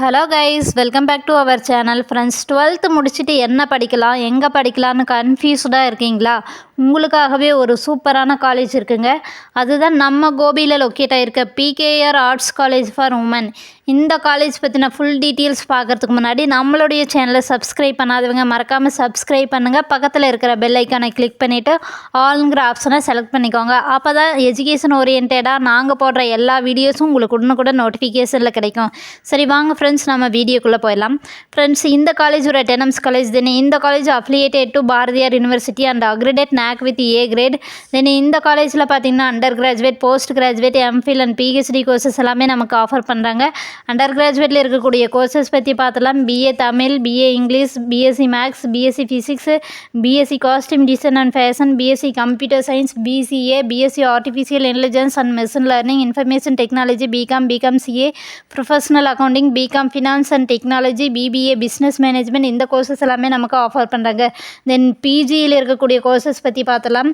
Hello guys, welcome back to our channel. Friends, 12th முடிச்சுட்டு என்ன படிக்கலாம், எங்கே படிக்கலான்னு கன்ஃபியூஸ்டாக இருக்கீங்களா? உங்களுக்காகவே ஒரு சூப்பரான காலேஜ் இருக்குங்க. அதுதான் நம்ம கோபியில் லொக்கேட் ஆகிருக்க PKR arts college for women. இந்த காலேஜ் பற்றின ஃபுல் டீட்டெயில்ஸ் பார்க்குறதுக்கு முன்னாடி நம்மளுடைய சேனலை சப்ஸ்கிரைப் பண்ணாதவங்க மறக்காமல் சப்ஸ்கிரைப் பண்ணுங்கள். பக்கத்தில் இருக்கிற பெல் ஐக்கானை கிளிக் பண்ணிவிட்டு ஆல்ங்கிற ஆப்ஷனை செலக்ட் பண்ணிக்கோங்க. அப்போ தான் எஜுகேஷன் ஓரியன்டாக நாங்கள் போடுற எல்லா வீடியோஸும் உங்களுக்கு உடனுக்குடன் நோட்டிஃபிகேஷனில் கிடைக்கும். சரி வாங்க ஃப்ரெண்ட்ஸ், நம்ம வீடியோக்குள்ளே போயிடலாம். ஃப்ரெண்ட்ஸ், இந்த காலேஜ் ஒரு அட்டானமஸ் காலேஜ். தென் இந்த college affiliated to Bharathiar university and accredit NAC with A grade. Then இந்த காலேஜில் பார்த்தீங்கன்னா undergraduate, postgraduate, MPhil and PhD courses எல்லாமே நமக்கு ஆஃபர் பண்ணுறாங்க. அண்டர் கிராஜுவேட்டில் இருக்கக்கூடிய கோர்சஸ் பற்றி பார்த்தலாம். BA Tamil, BA English, BSc maths, BSc physics, BSc costume design and fashion, BSc computer science, BCA, BSc artificial intelligence and machine learning, information technology, BCom CA, professional accounting, BCom finance and technology, BBA business management. இந்த courses எல்லாமே நமக்கு offer பண்ணுறாங்க. தென் பிஜியில் இருக்கக்கூடிய courses பற்றி பார்த்தலாம்.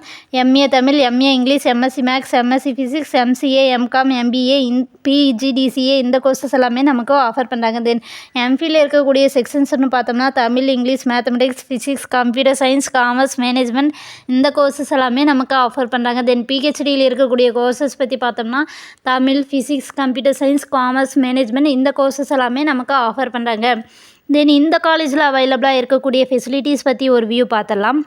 MA Tamil, MA English, MSc maths, MSc physics, MCA, MCom, MBA, PGDCA இந்த courses எல்லாமே நமக்கு ஆஃபர் பண்ணுறாங்க. தென் எம்ஃபில் இருக்கக்கூடிய செக்ஷன்ஸ்னு பார்த்தோம்னா Tamil, English, mathematics, physics, computer science, commerce, management இந்த கோர்சஸ் எல்லாமே நமக்கு ஆஃபர் பண்ணுறாங்க. தென் PhDயில் இருக்கக்கூடிய கோர்சஸ் பற்றி பார்த்தோம்னா Tamil, physics, computer science, commerce, management இந்த கோர்சஸ் எல்லாமே நமக்கு ஆஃபர் பண்ணுறாங்க. தென் இந்த காலேஜில் அவைலபிளாக இருக்கக்கூடிய ஃபெசிலிட்டிஸ் பற்றி ஒரு வியூ பார்த்துடலாம்.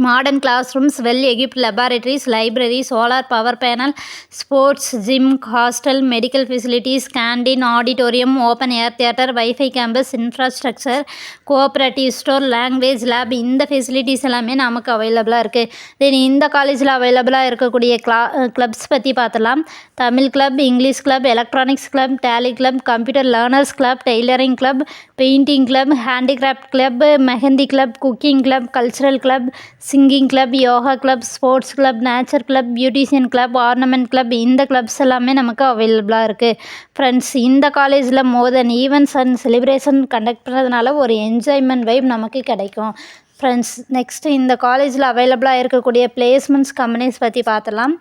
Modern class rooms, well equipped laboratories, library, solar power panel, sports, gym, hostel, medical facilities, canteen, auditorium, open air theatre, WiFi campus, infrastructure, cooperative store, language lab இந்த ஃபெசிலிட்டிஸ் எல்லாமே நமக்கு அவைலபிளாக இருக்குது. தென் இந்த காலேஜில் அவைலபிளாக இருக்கக்கூடிய கிளப்ஸ் பற்றி பார்த்தலாம். Tamil club, English club, electronics club, Tally club, computer learners club, tailoring club, painting club, handicraft club, mehndi club, cooking club, cultural club, singing club, yoga club, sports club, nature club, beautician club, ornament club இந்த clubs எல்லாமே நமக்கு அவைலபிளாக இருக்குது. Friends, இந்த காலேஜில் more then events and celebration conduct பண்ணுறதுனால ஒரு enjoyment vibe நமக்கு கிடைக்கும். ஃப்ரெண்ட்ஸ், நெக்ஸ்ட்டு இந்த காலேஜில் அவைலபிளாக இருக்கக்கூடிய பிளேஸ்மெண்ட்ஸ் கம்பெனிஸ் பற்றி பார்த்தலாம்.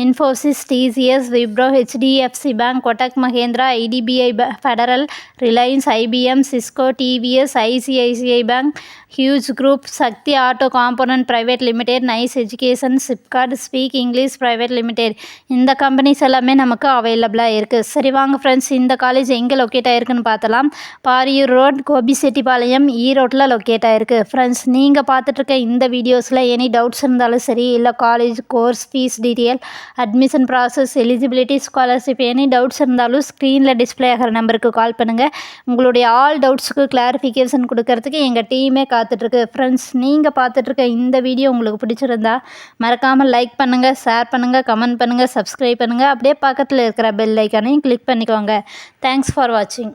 Infosys, TCS, Wipro, HDFC bank, Kotak Mahindra, IDBI federal, Reliance, IBM, Cisco, TVS, ICICI bank, Hughes group, Sakthi auto component private limited, nice education, SIPCOT, speak English private limited இந்த companies எல்லாமே நமக்கு அவைலபிளாக இருக்குது. சரி வாங்க ஃப்ரெண்ட்ஸ், இந்த காலேஜ் எங்கே லொக்கேட் ஆகிருக்குன்னு பார்த்தலாம். பாரியூர் ரோட், கோபிசெட்டிப்பாளையம், ஈரோட்டில் லொக்கேட் ஆகிருக்கு. ஃப்ரெண்ட்ஸ், நீங்கள் பார்த்துட்ருக்க இந்த வீடியோஸில் எனி டவுட்ஸ் இருந்தாலும் சரி, இல்லை college course fees detail, admission process, eligibility, scholarship any doubts இருந்தாலும் ஸ்க்ரீனில் டிஸ்பிளே ஆகிற நம்பருக்கு கால் பண்ணுங்கள். உங்களுடைய ஆல் டவுட்ஸுக்கு கிளாரிஃபிகேஷன் கொடுக்கறதுக்கு எங்கள் டீமே காத்துட்ருக்கு. ஃப்ரெண்ட்ஸ், நீங்கள் பார்த்துட்ருக்க இந்த வீடியோ உங்களுக்கு பிடிச்சிருந்தா மறக்காமல் லைக் பண்ணுங்கள், ஷேர் பண்ணுங்கள், கமெண்ட் பண்ணுங்கள், சப்ஸ்கிரைப் பண்ணுங்கள். அப்படியே பக்கத்தில் இருக்கிற பெல் ஐக்கானையும் கிளிக் பண்ணிக்கோங்க. தேங்க்ஸ் ஃபார் வாட்சிங்.